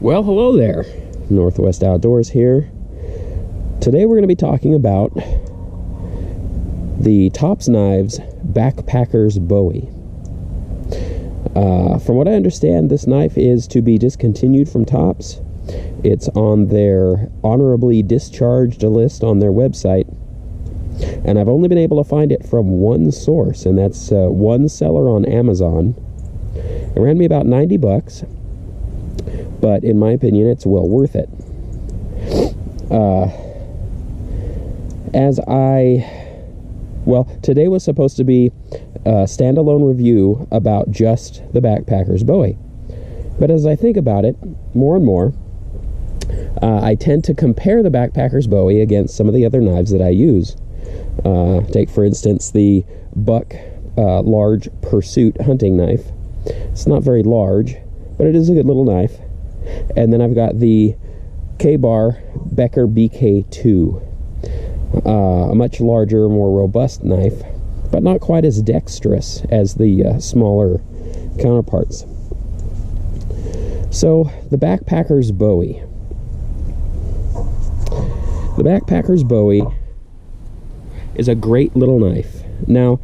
Well, hello there. Northwest Outdoors here. Today we're going to be talking about the Tops Knives Backpackers Bowie. From what I understand, this knife is to be discontinued from Tops. It's on their honorably discharged list on their website, and I've only been able to find it from one source, and that's one seller on Amazon. It ran me about $90, but in my opinion, it's well worth it. Today was supposed to be a standalone review about just the Backpackers Bowie, but as I think about it more and more, I tend to compare the Backpackers Bowie against some of the other knives that I use. Take, for instance, the Buck Large Pursuit hunting knife. It's not very large, but it is a good little knife. And then I've got the K-Bar Becker BK2, a much larger, more robust knife, but not quite as dexterous as the smaller counterparts. So, the Backpackers Bowie. The Backpackers Bowie is a great little knife. Now,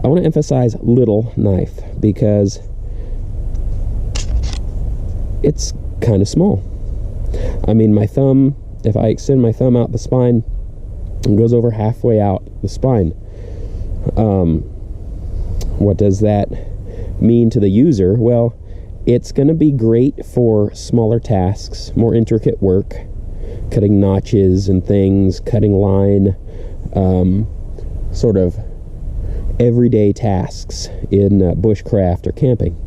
I want to emphasize little knife because it's kind of small. I mean, my thumb, if I extend my thumb out the spine, it goes over halfway out the spine. What does that mean to the user? Well, it's going to be great for smaller tasks, more intricate work, cutting notches and things, cutting line, sort of everyday tasks in bushcraft or camping.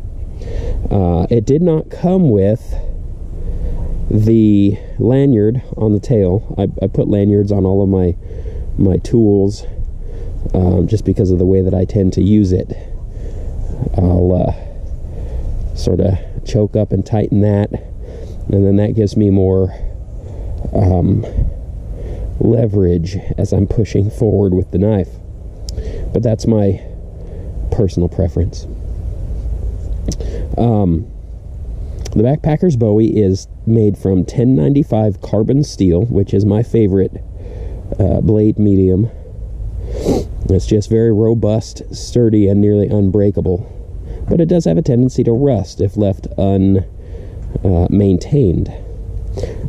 It did not come with the lanyard on the tail. I put lanyards on all of my tools just because of the way that I tend to use it. I'll sort of choke up and tighten that, and then that gives me more leverage as I'm pushing forward with the knife. But that's my personal preference. The Backpackers Bowie is made from 1095 carbon steel, which is my favorite blade medium. It's just very robust, sturdy, and nearly unbreakable. But it does have a tendency to rust if left unmaintained.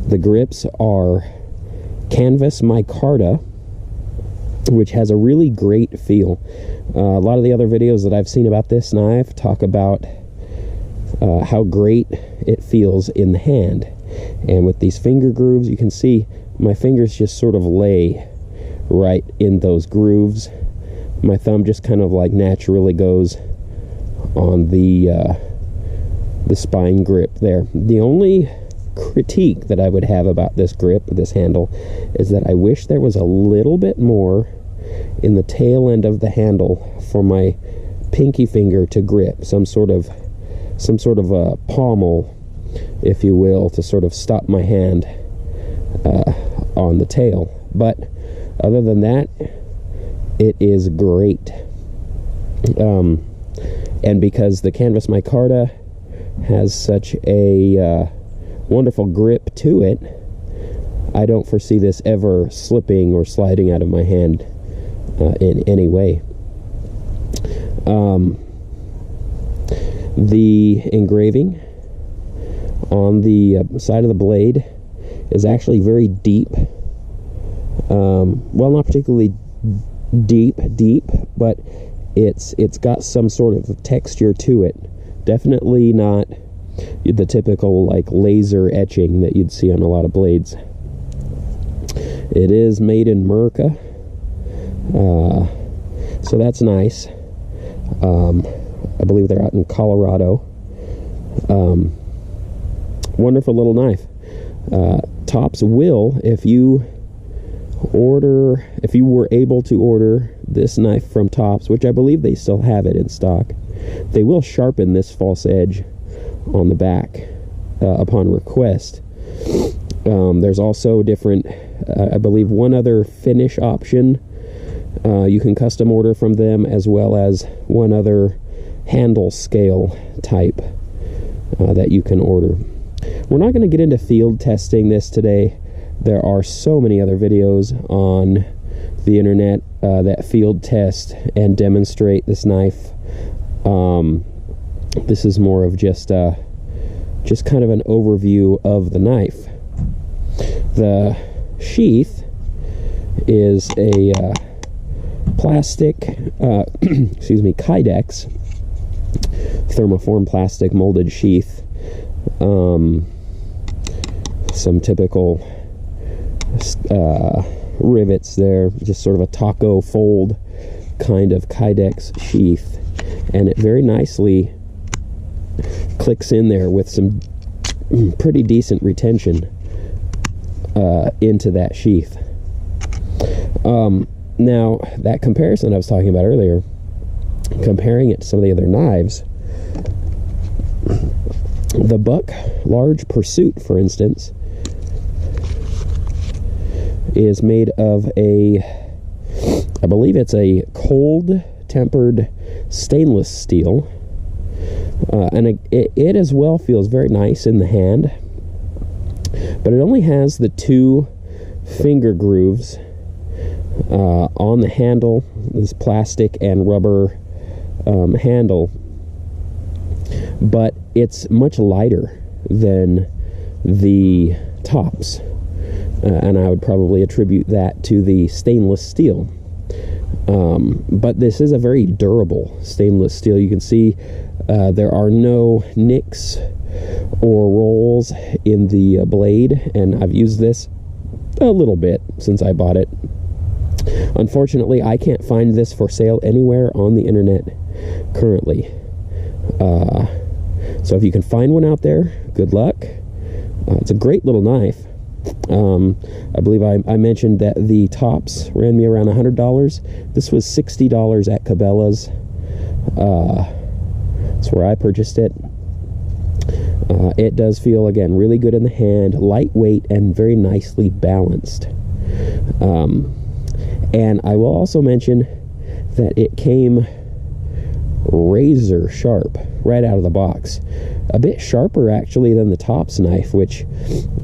The grips are canvas micarta, which has a really great feel. A lot of the other videos that I've seen about this knife talk about how great it feels in the hand. And with these finger grooves, you can see my fingers just sort of lay right in those grooves. My thumb just kind of like naturally goes on the spine grip there. The only critique that I would have about this grip, this handle, is that I wish there was a little bit more in the tail end of the handle for my pinky finger to grip, some sort of a pommel, if you will, to sort of stop my hand on the tail. But other than that, it is great. And because the canvas micarta has such a wonderful grip to it, I don't foresee this ever slipping or sliding out of my hand in any way. The engraving on the side of the blade is actually very deep. Well, not particularly deep, but it's got some sort of texture to it. Definitely not the typical like laser etching that you'd see on a lot of blades. It is made in America, so that's nice. I believe they're out in Colorado. Wonderful little knife. Tops will, if you were able to order this knife from Tops, which I believe they still have it in stock, they will sharpen this false edge on the back upon request. There's also different, I believe, one other finish option you can custom order from them, as well as one other handle scale type that you can order. We're not going to get into field testing this today. There are so many other videos on the internet that field test and demonstrate this knife. This is more of just kind of an overview of the knife. The sheath is a plastic, excuse me, Kydex thermoform plastic molded sheath. Some typical rivets there, just sort of a taco fold kind of Kydex sheath, and it very nicely clicks in there with some pretty decent retention into that sheath. Now, that comparison I was talking about earlier, comparing it to some of the other knives, the Buck Large Pursuit, for instance, is made of I believe it's a cold tempered stainless steel, and it as well feels very nice in the hand, but it only has the 2 finger grooves on the handle, this plastic and rubber handle, but it's much lighter than the Tops, and I would probably attribute that to the stainless steel. But this is a very durable stainless steel. You can see there are no nicks or rolls in the blade, and I've used this a little bit since I bought it. Unfortunately, I can't find this for sale anywhere on the internet currently. So if you can find one out there, good luck. It's a great little knife. I believe I mentioned that the Tops ran me around $100. This was $60 at Cabela's. That's where I purchased it. It does feel, again, really good in the hand, lightweight and very nicely balanced. And I will also mention that it came razor sharp right out of the box. A bit sharper, actually, than the Tops knife, which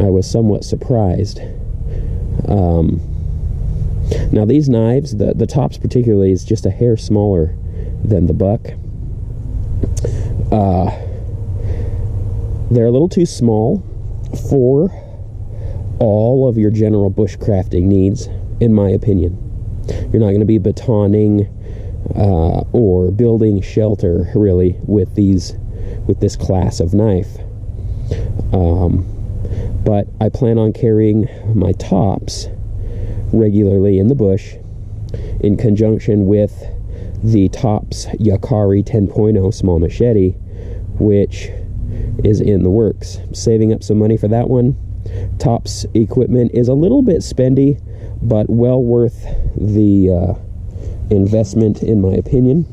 I was somewhat surprised. Now, these knives, the Tops particularly, is just a hair smaller than the Buck. They're a little too small for all of your general bushcrafting needs, in my opinion. You're not going to be batoning or building shelter, really, with this class of knife. But I plan on carrying my Tops regularly in the bush in conjunction with the Tops Yakari 10.0 small machete, which is in the works. Saving up some money for that one. Tops equipment is a little bit spendy, but well worth the investment, in my opinion.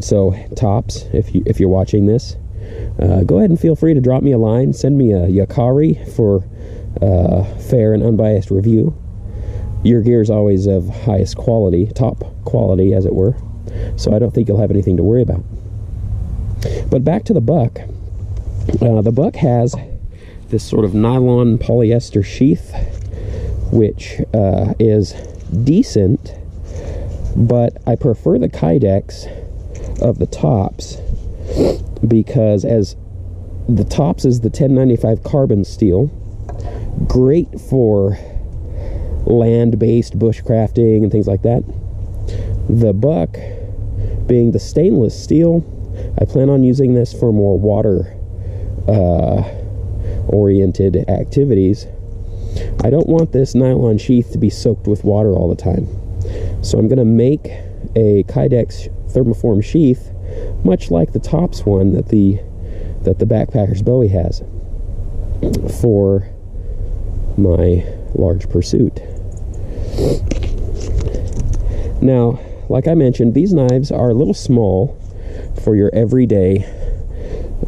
So Tops, if you're watching this, go ahead and feel free to drop me a line. Send me a Yakari for fair and unbiased review. Your gear is always of highest quality, top quality, as it were, so I don't think you'll have anything to worry about. But back to the Buck. The Buck has this sort of nylon polyester sheath, which is decent, but I prefer the Kydex of the Tops, because as the Tops is the 1095 carbon steel, great for land-based bushcrafting and things like that. The Buck, being the stainless steel, I plan on using this for more water oriented activities. I don't want this nylon sheath to be soaked with water all the time, so I'm going to make a Kydex thermoform sheath, much like the Tops one that the Backpackers Bowie has, for my Large Pursuit. Now, like I mentioned, these knives are a little small for your everyday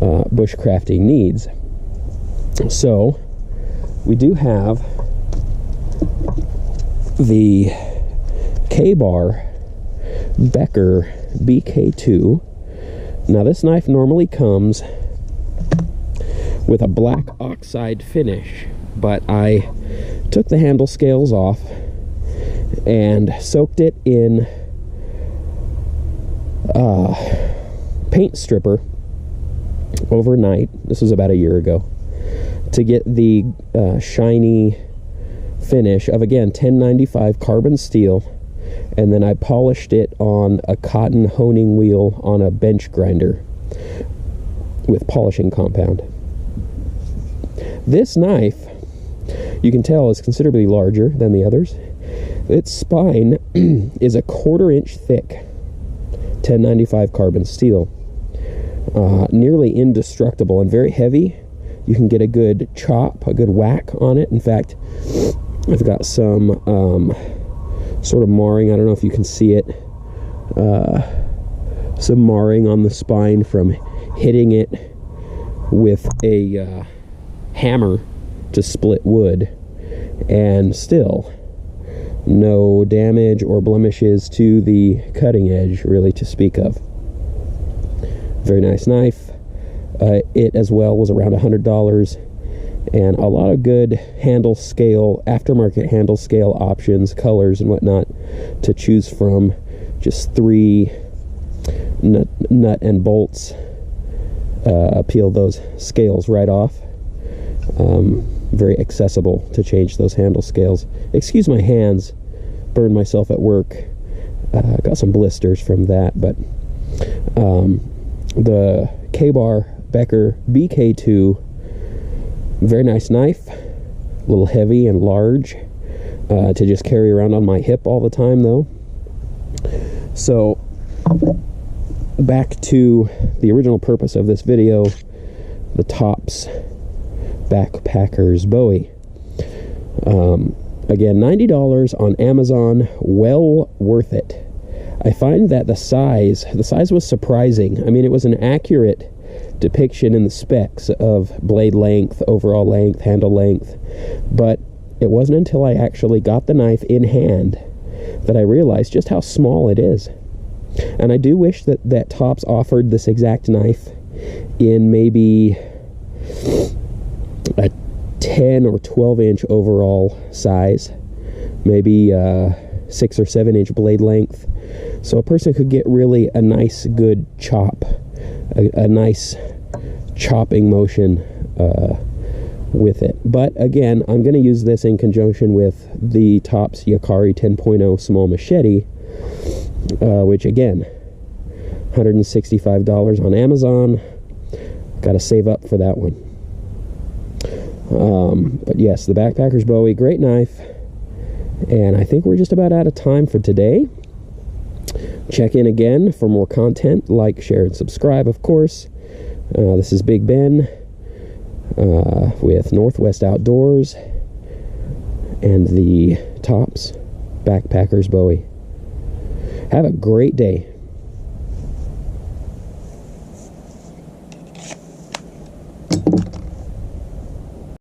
bushcrafting needs. So we do have the K-Bar Becker BK2. Now, this knife normally comes with a black oxide finish, but I took the handle scales off and soaked it in paint stripper overnight. This was about a year ago, to get the shiny finish of, again, 1095 carbon steel, and then I polished it on a cotton honing wheel on a bench grinder with polishing compound. This knife, you can tell, is considerably larger than the others. Its spine is a 1/4 inch thick 1095 carbon steel, nearly indestructible and very heavy. You can get a good chop, a good whack on it. In fact, I've got some sort of marring. I don't know if you can see it. Some marring on the spine from hitting it with a hammer to split wood, and still no damage or blemishes to the cutting edge, really, to speak of. Very nice knife. It as well was around $100, and a lot of good handle scale, aftermarket handle scale options, colors and whatnot to choose from. Just 3 nut and bolts peel those scales right off. Very accessible to change those handle scales. Excuse my hands, burned myself at work. Got some blisters from that, but the K-Bar Becker BK2, very nice knife, a little heavy and large to just carry around on my hip all the time though. So back to the original purpose of this video, the Tops Backpackers Bowie. Again, $90 on Amazon, well worth it. I find that the size was surprising. I mean, it was an accurate depiction in the specs of blade length, overall length, handle length, but it wasn't until I actually got the knife in hand that I realized just how small it is. And I do wish that Tops offered this exact knife in maybe a 10 or 12 inch overall size, maybe 6 or 7 inch blade length, so a person could get really a nice good chop, a nice chopping motion with it. But again, I'm going to use this in conjunction with the Tops Yakari 10.0 small machete, which again, $165 on Amazon. Got to save up for that one. But yes, the Backpackers Bowie, great knife. And I think we're just about out of time for today. Check in again for more content. Like, share, and subscribe, of course. This is Big Ben with Northwest Outdoors and the Tops Backpackers Bowie. Have a great day.